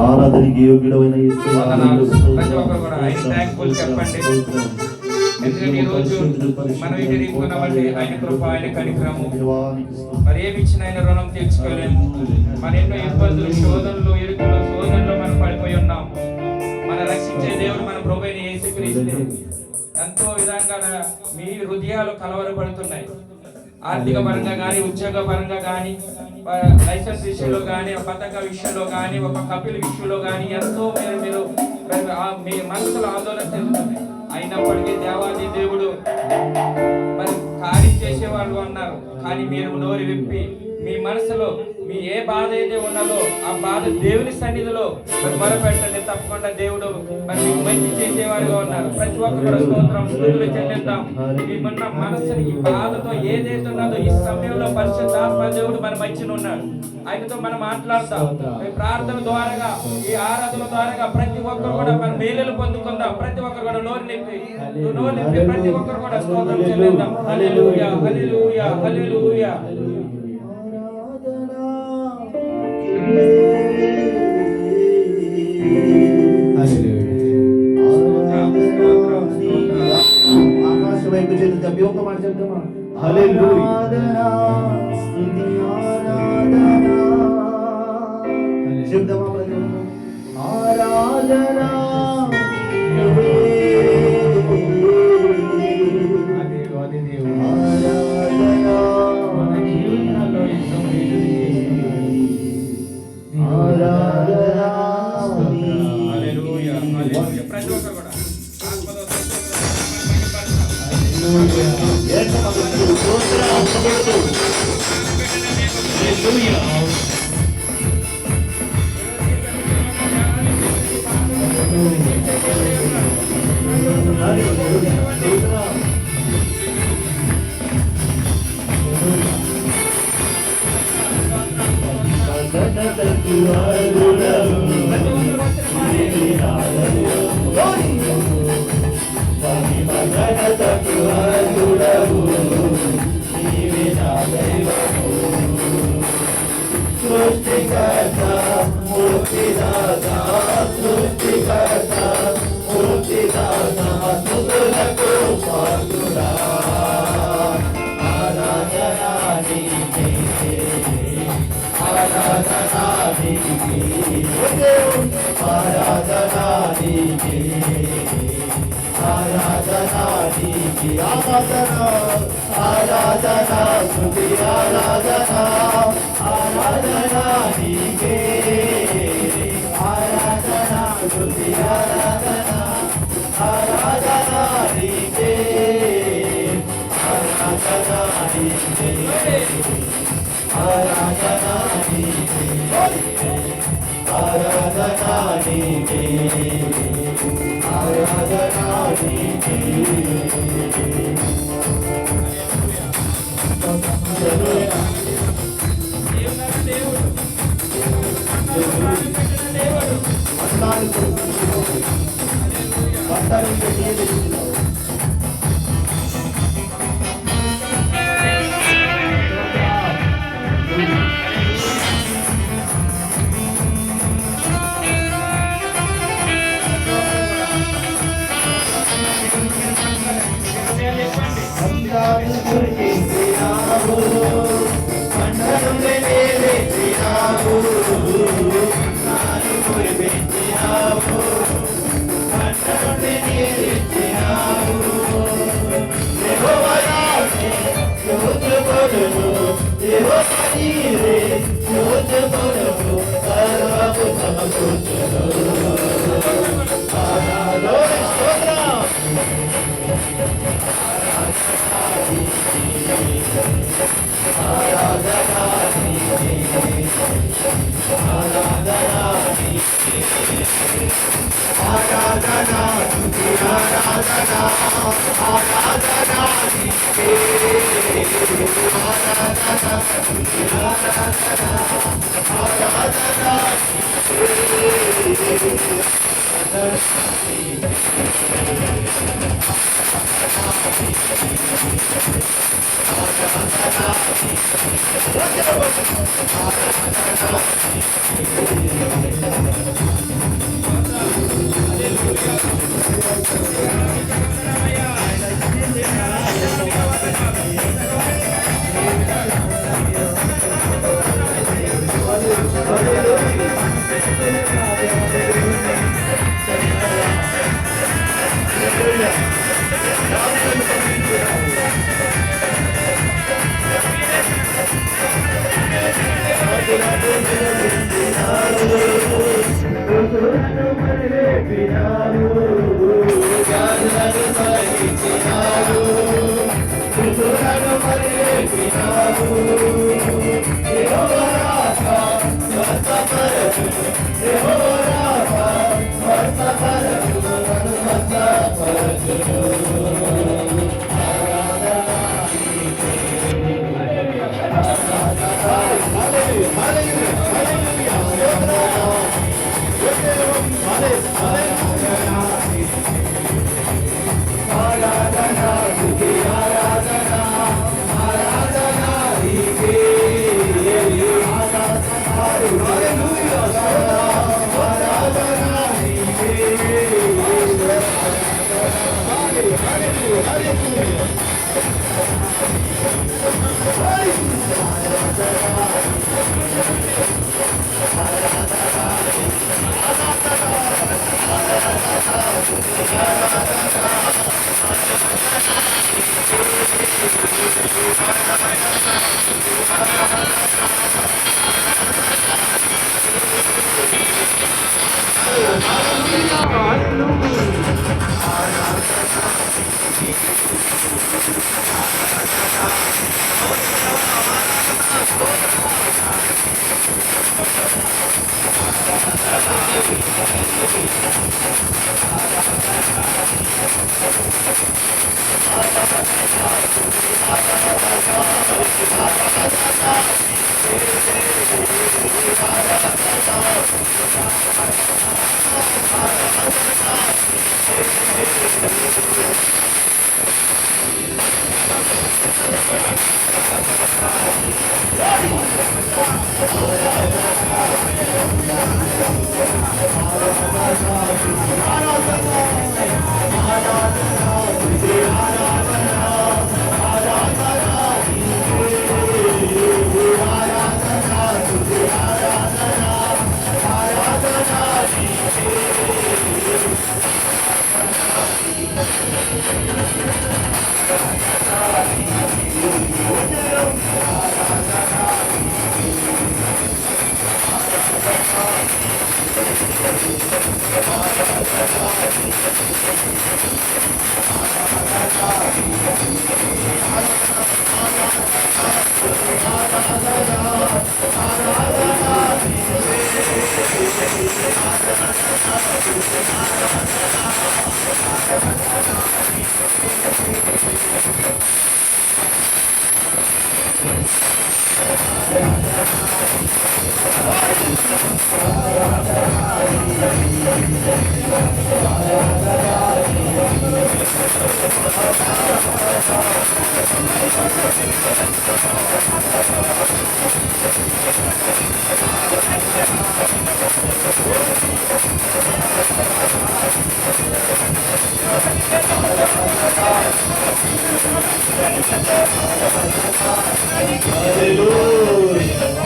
ఆరాధనకి యోగ్యుడైన యేసయ్యా ప్రతి ఒక్కరు కూడా ఆయన థాంక్ఫుల్ చెప్పండి. ఎందుకంటే ఈ రోజు మనం ఇది తీసుకున్నామంటే ఆయన కృప, ఆయన కనికరము, మరి ఏమి ఇచ్చిన ఆయన రుణం తీర్చుకోలేము. మన ఎన్నో ఇబ్బందులు, శోధనలు, ఇరుకులు, శోధనలు మనం పడిపోయి ఉన్నాం. మన రక్షించే దేవుడు మన ప్రభువైన యేసుక్రీస్తు. ఎంతో విధంగా మీ హృదయాలు కలవరపడుతున్నాయి. ఆర్థిక పరంగా కానీ, ఉద్యోగ పరంగా కానీ, లైసెన్స్ విషయంలో కానీ, పథక విషయంలో కానీ, ఒక కపిల్ విషయంలో కానీ ఎంతో మీరు మీ మనసులో ఆందోళన చెందుతున్నాయి. అయినప్పటికీ దేవాది దేవుడు మరి కార్యం చేసేవాళ్ళు అన్నారు. కానీ మీరు నోరు విప్పి మీ మనసులో మీ ఏ బాధ అయితే ఉన్నదో ఆ బాధ దేవుని సన్నిధిలో మరి మొరపెట్టండి. తప్పకుండా దేవుడు మరి మీకు మంచి చేసేవారుగా ఉన్నారు. ప్రతి ఒక్కరు స్తోత్రం, స్తుతులు చెల్లిద్దాం. మీకున్న మనసుని ఈ బాధతో ఏదైతే ఉన్నదో ఈ సమయంలో పరిశుద్ధాత్మ దేవుడు మన మధ్యన ఉన్నాడు. ఆయనతో మనం మాట్లాడతాం. ఈ ప్రార్థన ద్వారాగా, ఈ ఆరాధన ద్వారాగా ప్రతి ఒక్కరు కూడా మన మేలులు పొందుకుందాం. ప్రతి ఒక్కరు కూడా నోరు నింపి ప్రతి ఒక్కరు కూడా స్తోత్రం చెల్లిద్దాం. హల్లెలూయా, హల్లెలూయా, హల్లెలూయా. ఆకాశ వైపు చేతి చెప్పి ఒక మాట చెప్తామా? హల్లెలూయా. చెప్తామా? ఆరాధన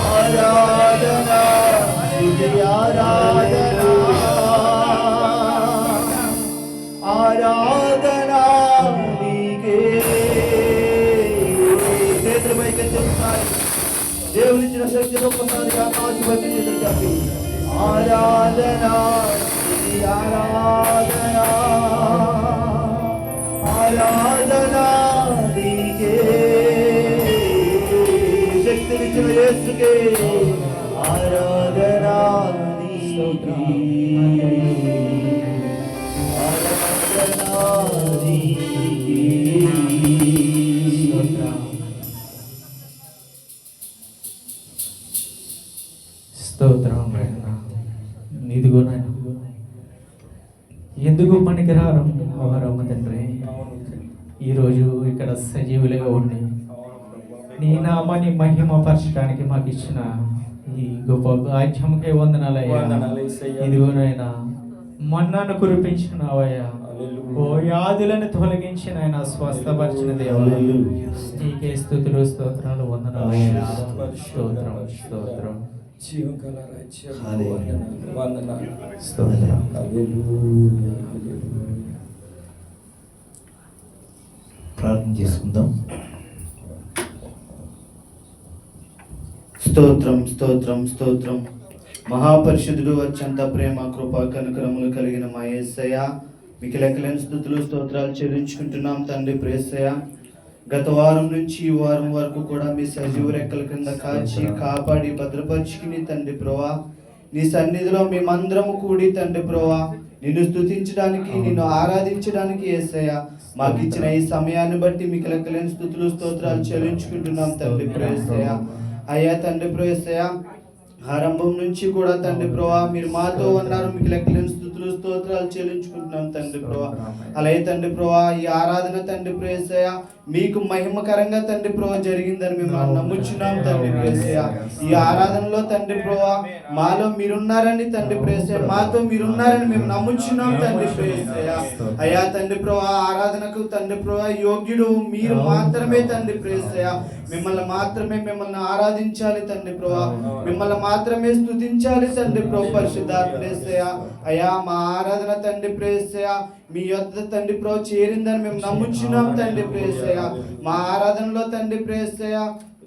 ఆరాధనా స్తుతి ఆరాధనా ఆరాధనా నీకే. నేత్రమైకే చెప్తారు దేవునిచ్చిన శక్తితో ఒక్కసారి ఆకాశపతి చెప్పి ఆరాధనా స్తుతి ఆరాధనా ఆరాధనా నీకే. శక్తినిచ్చిన యేసుకే ఆరాధనా నీకే. ఆరాధనా నీకే. స్తోత్రం నాయనా. ఇదిగో నాయన ఎందుకు పనికిరారు వారమ్మ తండ్రి, ఈరోజు ఇక్కడ సజీవులుగా ఉండి నీ నామాన్ని మహిమపరచడానికి మాకు ఇచ్చిన ఈ గొప్ప భాగ్యముకే వందనాలయ్యా. ఇదిగోనైనా మన్నాను కురిపించినవయ్యా, ఓ వ్యాధులను తొలగించిన ఆయన స్వస్థపరిచిన దేవుడు, నీకే స్తుతులు స్తోత్రాలు వందనాలయ్యా. స్తోత్రం స్తోత్రం జీవకల రాజ్యం వందనాలు స్తోత్రం. ప్రార్థన చేసుకుందాం. స్తోత్రం స్తోత్రం స్తోత్రం. మహాపరిశుద్ధుడు, అత్యంత ప్రేమ కృప కనుకరములు కలిగిన మా యేసయ్య, మీకు లెక్కలేని స్తుతులు స్తోత్రాలు చెల్లించుకుంటున్నాం తండ్రి. ప్రేసయ్య, గత వారం నుంచి ఈ వారం వరకు కూడా మీ సజీవ రెక్కల కింద కాచి కాపాడి భద్రపరుచుకుని తండ్రి ప్రభా, నీ సన్నిధిలో మేమందరము కూడి తండ్రి ప్రభా నిన్ను స్తుతించడానికి నిన్ను ఆరాధించడానికి యేసయ్య మాకు ఇచ్చిన ఈ సమయాన్ని బట్టి మీకు లెక్కలేని స్తుతులు స్తోత్రాలు చెల్లించుకుంటున్నాం తండ్రి. ప్రేసయ్య అయ్యా తండ్రి ప్రేసయ్య, ఆరంభం నుంచి కూడా తండ్రి ప్రభా మీరు మాతో ఉన్నారు, మీకు లెక్కలేని స్తుతులు స్తోత్రాలు చెల్లించుకుంటున్నాం తండ్రి ప్రభా. అలాగే తండ్రి ప్రభా ఈ ఆరాధన తండ్రి ప్రేసయ్య మీకు మహిమకరంగా తండ్రి ప్రభా జరిగిందని మేము నమ్ముచున్నాం తండ్రి ప్రేసయ్య. ఈ ఆరాధనలో తండ్రి ప్రభా మాలో మీరున్నారని తండ్రి ప్రేసయ్య, మాతో మీరున్నారని మేము నమ్ముచున్నాం తండ్రి ప్రేసయ్య. అయ్యా తండ్రి ప్రభా ఆరాధనకు తండ్రి ప్రభా యోగ్యుడు మీరు మాత్రమే తండ్రి ప్రేసయ్య. మిమ్మల్ని ఆరాధించాలి తండ్రి ప్రభా, మిమ్మల్ని మాత్రమే స్తుతించాలి తండ్రి ప్రభా. పరిశుద్ధాత్మ యేసయ్య అయ్యా మా ఆరాధన తండ్రి ప్రేసయ్య మీ యొద్ద తండ్రి ప్రభా చేరిందని మేము నమ్ముచున్నాం తండ్రి ప్రేసయ్య. మా ఆరాధనలో తండ్రి ప్రేసయ్య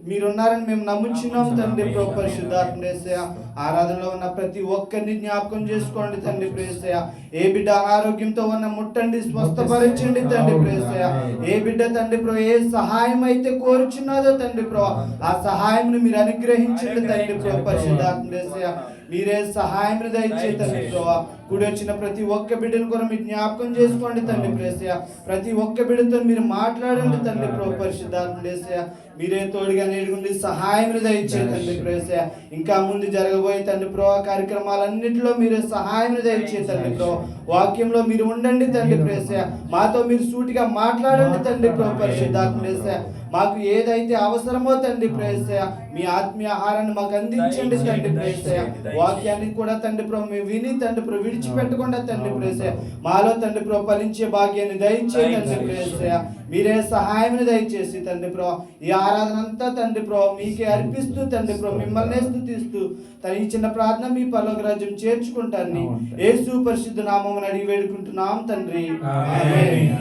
మీరున్నారని మేము నమ్ముచున్నాం తండ్రి ప్రభు. పరిశుద్ధాత్మ యేసయ్య ఆరాధనలో ఉన్న ప్రతి ఒక్కరిని జ్ఞాపకం చేసుకోండి తండ్రి ప్రేసయ్య. ఏ బిడ్డ అనారోగ్యంతో ఉన్న ముట్టండి, స్వస్థపరచండి తండ్రి ప్రేసయ్య. ఏ బిడ్డ తండ్రి ప్రభు ఏ సహాయం అయితే కోరుచున్నదో తండ్రి ప్రభు ఆ సహాయం మీరు అనుగ్రహించండి తండ్రి ప్రభు. పరిశుద్ధాత్మ యేసయ్య మీరే సహాయం దయచే తండ్రి ప్రభా. కూడి వచ్చిన ప్రతి ఒక్క బిడ్డను కూడా మీరు జ్ఞాపకం చేసుకోండి తండ్రి ప్రేసయ. ప్రతి ఒక్క బిడ్డతో మీరు మాట్లాడండి తండ్రి ప్రభు. పరిశుద్ధాత్మ యేసయ్య మీరే తోడుగా నేడుగుండి సహాయం దయచే తండ్రి ప్రేసయ. ఇంకా ముందు జరగబోయే తండ్రి ప్రభా కార్యక్రమాలన్నింటిలో మీరే సహాయం దయచే తండ్రి ప్రభు. వాక్యంలో మీరు ఉండండి తండ్రి ప్రేసయ. మాతో మీరు సూటిగా మాట్లాడండి తండ్రి ప్రభు. పరిశుద్ధాత్మ యేసయ్య మాకు ఏదైతే అవసరమో తండ్రి ప్రేసయ మీ ఆత్మీయ ఆహారాన్ని మాకు అందించండి తండ్రి ప్రేసయ. వాక్యాన్ని కూడా తండ్రి ప్రభు మేము విని తండ్రి ప్రభు విడిచిపెట్టకుండా తండ్రి ప్రేసయ మాలో తండ్రి ప్రభు ఫలించే భాగ్యాన్ని దయచే తండ్రి ప్రేసయ. మీరే సహాయం దయచేసి తండ్రి ప్రభు ఈ ఆరాధన అంతా తండ్రి ప్రభు మీకే అర్పిస్తూ తండ్రి ప్రభు మిమ్మల్ని స్తుతిస్తూ తన ఈ చిన్న ప్రార్థన మీ పరలోక రాజ్యం చేర్చుకుంటాన్ని యేసు పరిశుద్ధ నామమున అడిగి వేడుకుంటున్నాం తండ్రి. ఆమేన్.